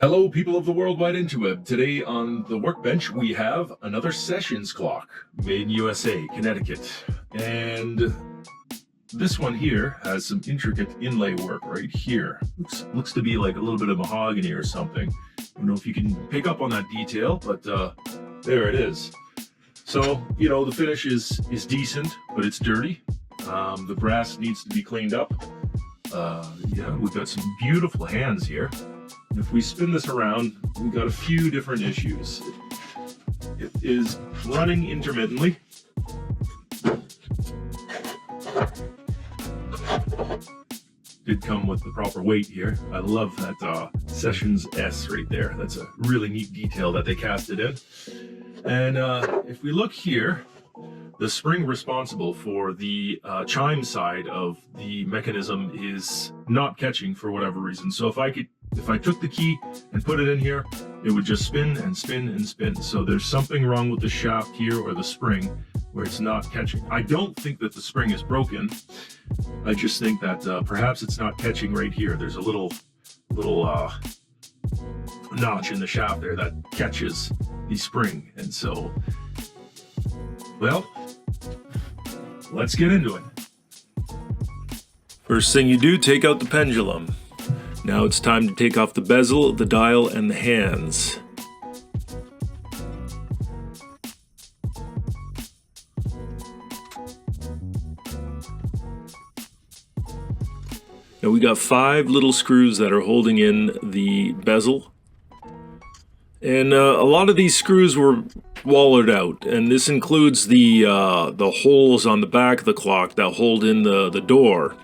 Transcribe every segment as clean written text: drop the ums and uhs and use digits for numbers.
Hello, people of the worldwide interweb. Today on the workbench, we have another Sessions clock made in USA, Connecticut. And this one here has some intricate inlay work right here. Looks to be like a little bit of mahogany or something. I don't know if you can pick up on that detail, but there it is. So, the finish is decent, but it's dirty. The brass needs to be cleaned up. We've got some beautiful hands here. If we spin this around, we've got a few different issues. It is running intermittently. Did come with the proper weight here. I love that Sessions S right there. That's a really neat detail that they casted in. And if we look here, the spring responsible for the chime side of the mechanism is not catching for whatever reason. So if I took the key and put it in here, it would just spin and spin and spin. So there's something wrong with the shaft here or the spring where it's not catching. I don't think that the spring is broken. I just think that perhaps it's not catching right here. There's a little notch in the shaft there that catches the spring. And so, well, let's get into it. First thing you do, take out the pendulum. Now it's time to take off the bezel, the dial, and the hands. Now we got 5 little screws that are holding in the bezel. And a lot of these screws were wallowed out, and this includes the holes on the back of the clock that hold in the door.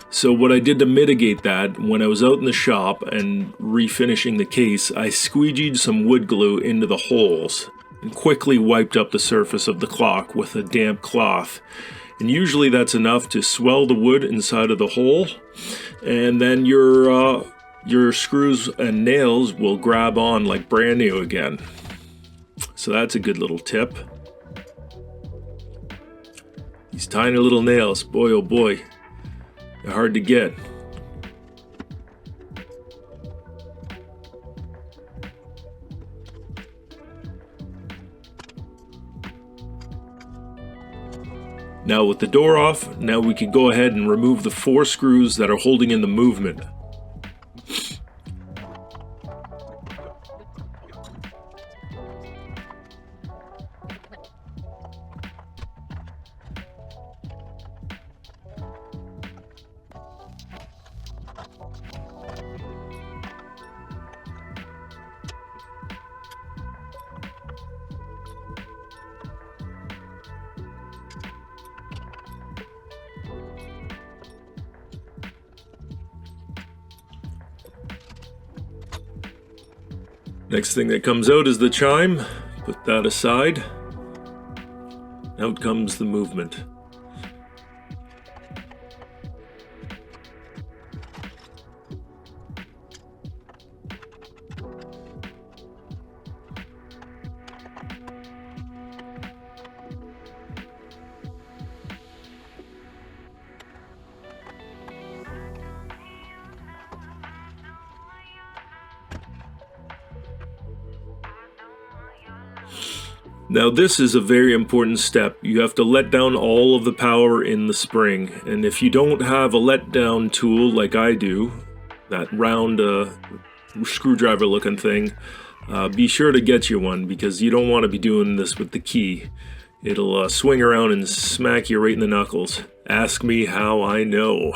So what I did to mitigate that, when I was out in the shop and refinishing the case, I squeegeed some wood glue into the holes and quickly wiped up the surface of the clock with a damp cloth. And usually that's enough to swell the wood inside of the hole, and then your screws and nails will grab on like brand new again. So that's a good little tip. These tiny little nails, boy oh boy, they're hard to get. Now with the door off, now we can go ahead and remove the 4 screws that are holding in the movement. Next thing that comes out is the chime. Put that aside. Out comes the movement. Now this is a very important step. You have to let down all of the power in the spring, and if you don't have a letdown tool like I do, that round screwdriver looking thing, be sure to get you one, because you don't want to be doing this with the key. It'll swing around and smack you right in the knuckles. Ask me how I know.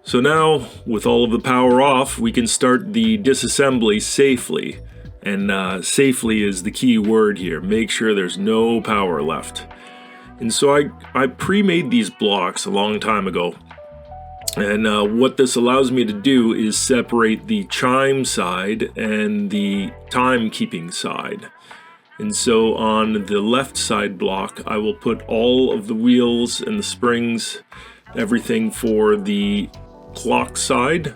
So now, with all of the power off, we can start the disassembly safely. And safely is the key word here. Make sure there's no power left. And so I pre-made these blocks a long time ago. And what this allows me to do is separate the chime side and the timekeeping side. And so on the left side block, I will put all of the wheels and the springs, everything for the clock side,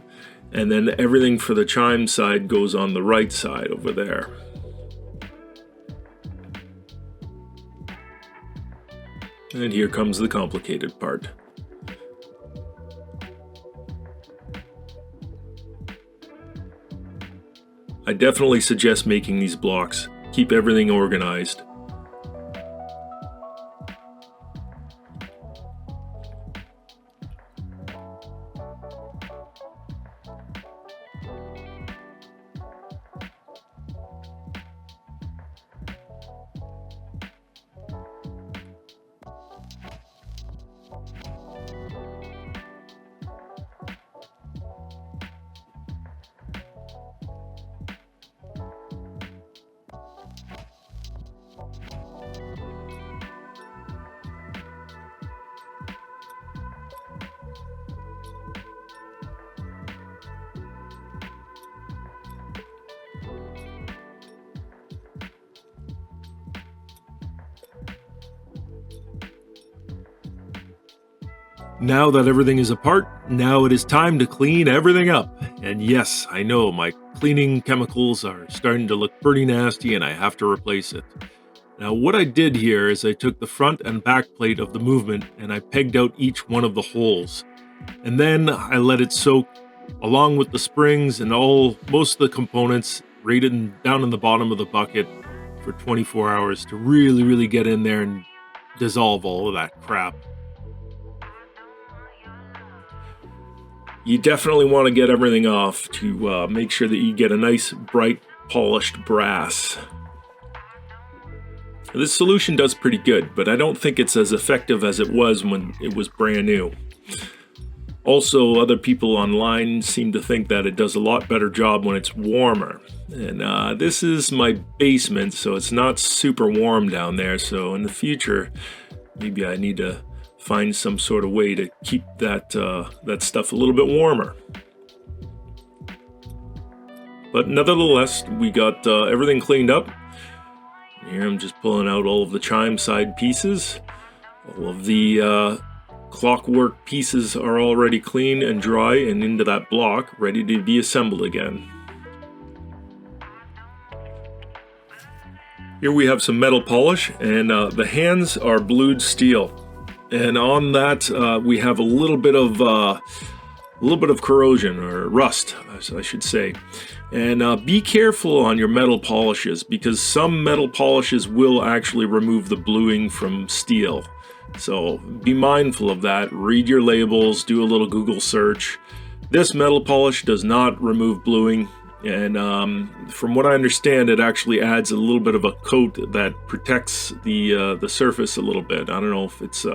and then everything for the chime side goes on the right side over there. And here comes the complicated part. I definitely suggest making these blocks. Keep everything organized. Now that everything is apart, now it is time to clean everything up. And yes, I know my cleaning chemicals are starting to look pretty nasty and I have to replace it. Now what I did here is I took the front and back plate of the movement and I pegged out each one of the holes. And then I let it soak along with the springs and most of the components right down in the bottom of the bucket for 24 hours to really get in there and dissolve all of that crap. You definitely want to get everything off to make sure that you get a nice, bright, polished brass. This solution does pretty good, but I don't think it's as effective as it was when it was brand new. Also, other people online seem to think that it does a lot better job when it's warmer. And this is my basement, so it's not super warm down there, so in the future, maybe I need to find some sort of way to keep that stuff a little bit warmer. But nevertheless, we got everything cleaned up. Here I'm just pulling out all of the chime side pieces. All of the clockwork pieces are already clean and dry and into that block, ready to be assembled again. Here we have some metal polish, and the hands are blued steel. And on that, we have a little bit of corrosion, or rust, I should say. And be careful on your metal polishes, because some metal polishes will actually remove the bluing from steel. So be mindful of that. Read your labels, do a little Google search. This metal polish does not remove bluing. And from what I understand, it actually adds a little bit of a coat that protects the surface a little bit. I don't know if it's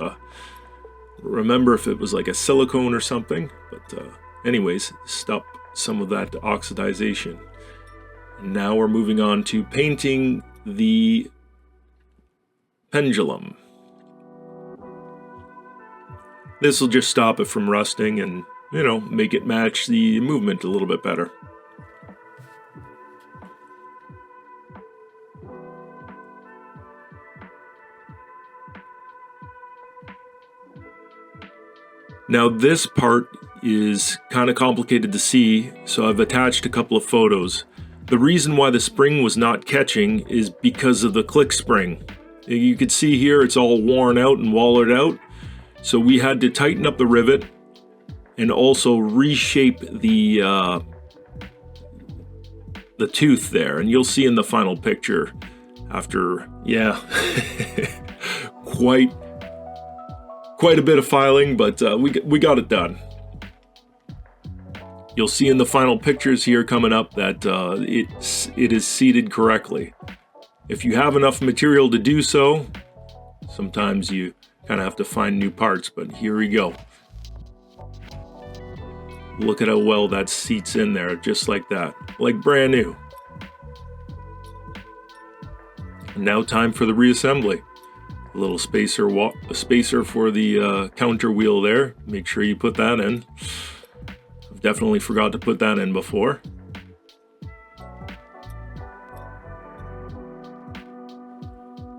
remember if it was like a silicone or something, but anyways, stop some of that oxidization. And now we're moving on to painting the pendulum. This will just stop it from rusting and, you know, make it match the movement a little bit better. Now this part is kind of complicated to see, so I've attached a couple of photos. The reason why the spring was not catching is because of the click spring. You can see here it's all worn out and wallered out, so we had to tighten up the rivet and also reshape the tooth there, and you'll see in the final picture after, yeah, quite a bit of filing, but we got it done. You'll see in the final pictures here coming up that it is seated correctly. If you have enough material to do so, sometimes you kind of have to find new parts, but here we go. Look at how well that seats in there, just like that, like brand new. And now time for the reassembly. A little spacer for the counter wheel there. Make sure you put that in. I've definitely forgot to put that in before.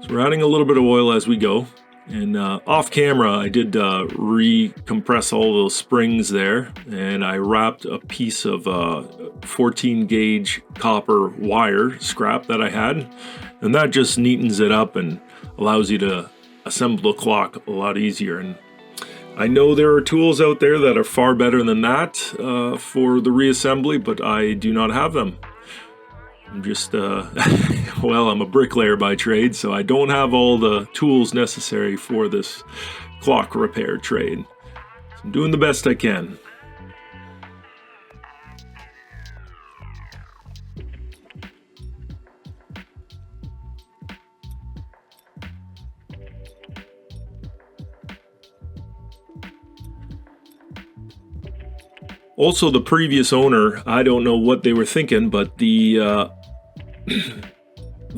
So we're adding a little bit of oil as we go. And off camera, I did recompress all those springs there, and I wrapped a piece of 14 gauge copper wire scrap that I had, and that just neatens it up and allows you to assemble the clock a lot easier. And I know there are tools out there that are far better than that for the reassembly, but I do not have them. I'm just, well, I'm a bricklayer by trade, so I don't have all the tools necessary for this clock repair trade. So I'm doing the best I can. Also, the previous owner, I don't know what they were thinking, but the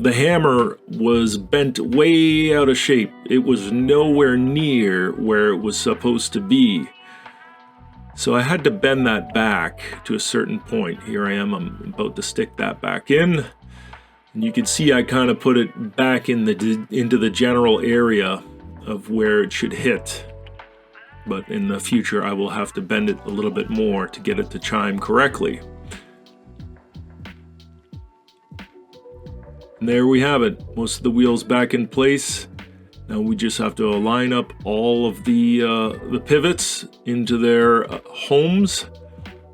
hammer was bent way out of shape. It was nowhere near where it was supposed to be. So I had to bend that back to a certain point. Here I am, I'm about to stick that back in. And you can see I kind of put it back into the general area of where it should hit. But in the future I will have to bend it a little bit more to get it to chime correctly. And there we have it, most of the wheels back in place. Now we just have to line up all of the pivots into their homes,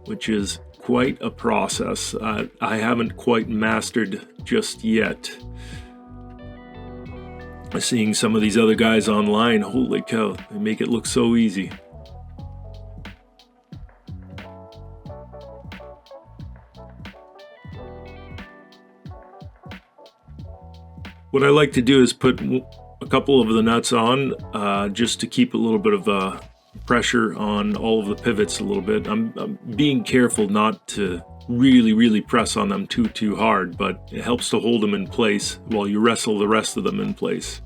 which is quite a process. I haven't quite mastered just yet. Seeing some of these other guys online, holy cow, they make it look so easy. What I like to do is put a couple of the nuts on just to keep a little bit of pressure on all of the pivots a little bit. I'm being careful not to really press on them too hard, but it helps to hold them in place while you wrestle the rest of them in place.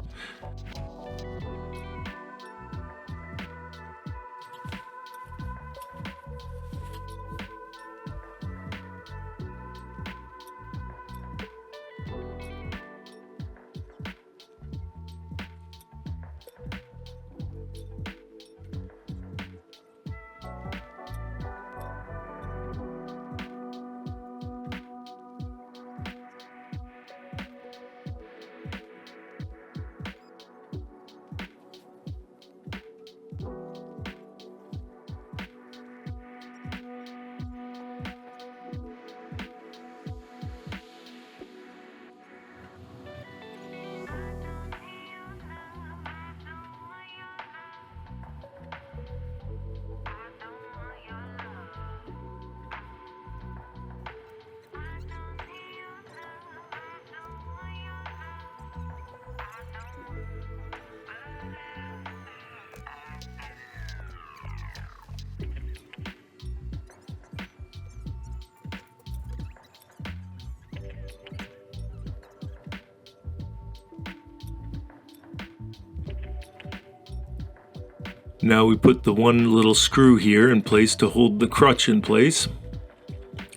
Now we put the one little screw here in place to hold the crutch in place,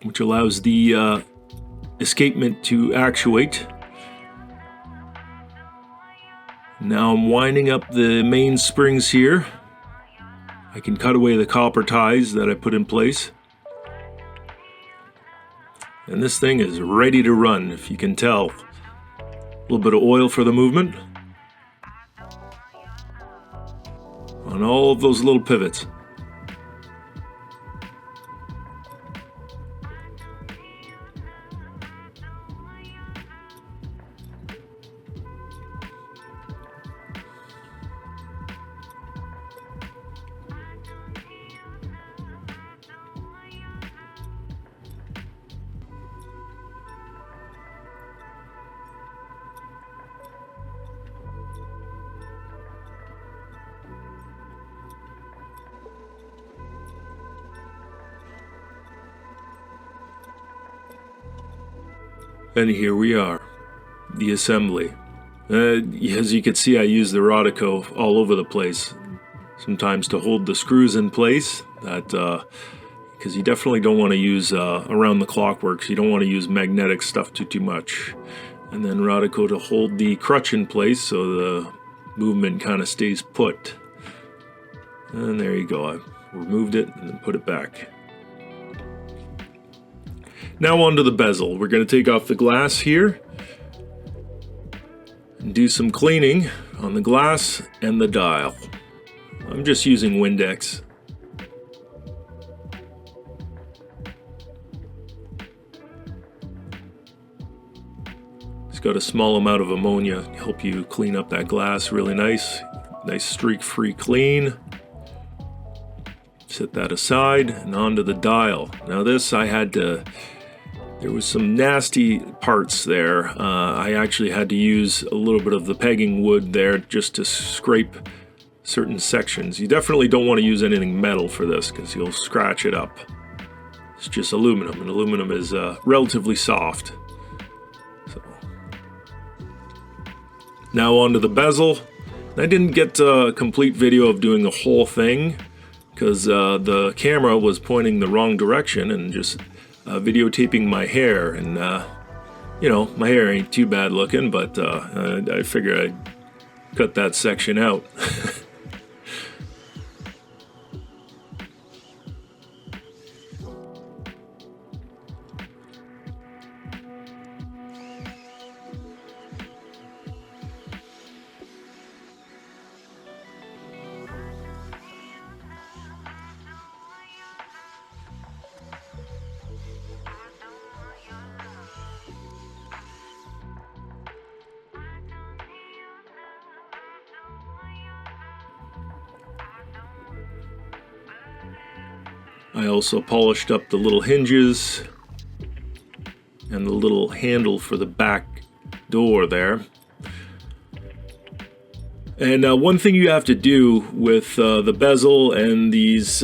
which allows the escapement to actuate. Now I'm winding up the main springs here. I can cut away the copper ties that I put in place. And this thing is ready to run, if you can tell. A little bit of oil for the movement on all of those little pivots. And here we are, the assembly. As you can see, I use the Rodico all over the place. Sometimes to hold the screws in place, because you definitely don't want to use around the clockworks. You don't want to use magnetic stuff too much. And then Rodico to hold the crutch in place so the movement kind of stays put. And there you go. I removed it and then put it back. Now onto the bezel. We're going to take off the glass here and do some cleaning on the glass and the dial. I'm just using Windex. got a small amount of ammonia, help you clean up that glass really nice. Nice streak-free clean. Set that aside and onto the dial. Now this there was some nasty parts there. I actually had to use a little bit of the pegging wood there just to scrape certain sections. You definitely don't want to use anything metal for this because you'll scratch it up. It's just aluminum, and aluminum is relatively soft. So. Now onto the bezel. I didn't get a complete video of doing the whole thing because the camera was pointing the wrong direction and just videotaping my hair. And, you know, my hair ain't too bad looking, but I figured I'd cut that section out. I also polished up the little hinges and the little handle for the back door there. And one thing you have to do with the bezel and these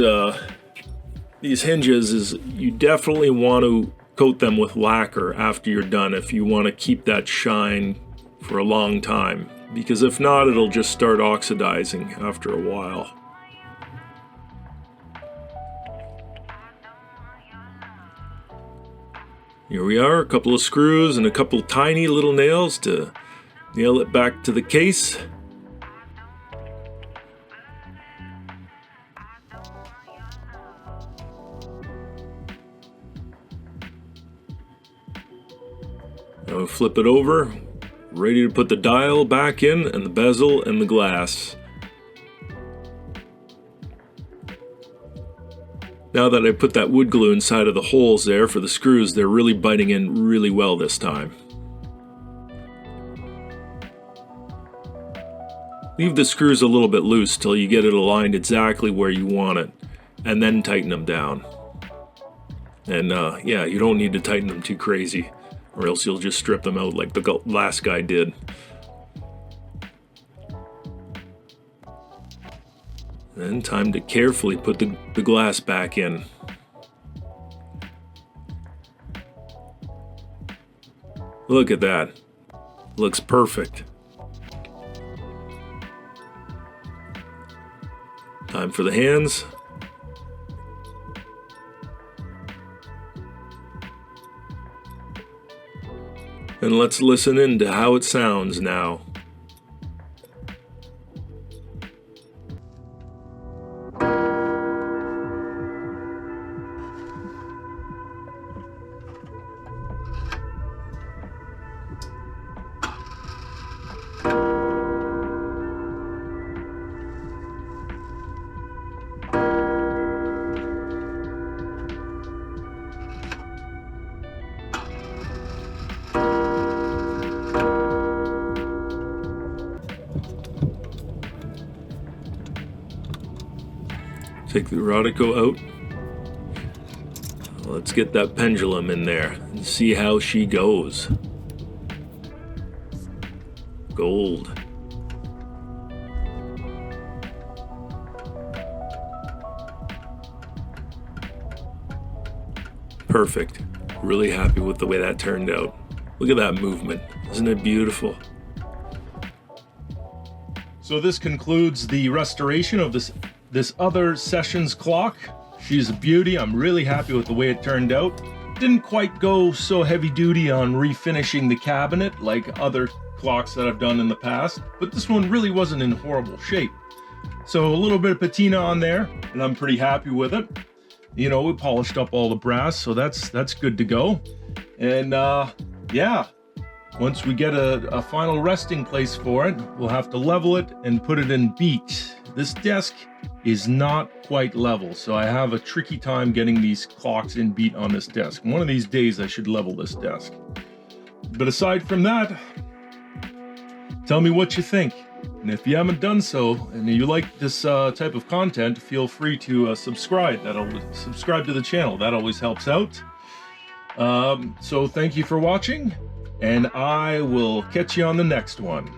hinges is you definitely want to coat them with lacquer after you're done if you want to keep that shine for a long time, because if not, it'll just start oxidizing after a while. Here we are, a couple of screws and a couple tiny little nails to nail it back to the case. Now we flip it over, ready to put the dial back in and the bezel and the glass. Now that I put that wood glue inside of the holes there for the screws, they're really biting in really well this time. Leave the screws a little bit loose till you get it aligned exactly where you want it, and then tighten them down. And yeah, you don't need to tighten them too crazy, or else you'll just strip them out like the last guy did. Then time to carefully put the glass back in. Look at that. Looks perfect. Time for the hands. And let's listen in to how it sounds now. Take the Rodico out. Let's get that pendulum in there and see how she goes. Gold. Perfect. Really happy with the way that turned out. Look at that movement. Isn't it beautiful? So this concludes the restoration of this other sessions clock. She's a beauty. I'm really happy with the way it turned out. Didn't quite go so heavy duty on refinishing the cabinet like other clocks that I've done in the past, but this one really wasn't in horrible shape. So a little bit of patina on there, and I'm pretty happy with it. You know, we polished up all the brass, so that's good to go. And yeah, once we get a final resting place for it, we'll have to level it and put it in beat. This desk is not quite level, so I have a tricky time getting these clocks in beat on this desk. One of these days I should level this desk. But aside from that, tell me what you think. And if you haven't done so, and you like this type of content, feel free to subscribe. Subscribe to the channel. That always helps out. So thank you for watching, and I will catch you on the next one.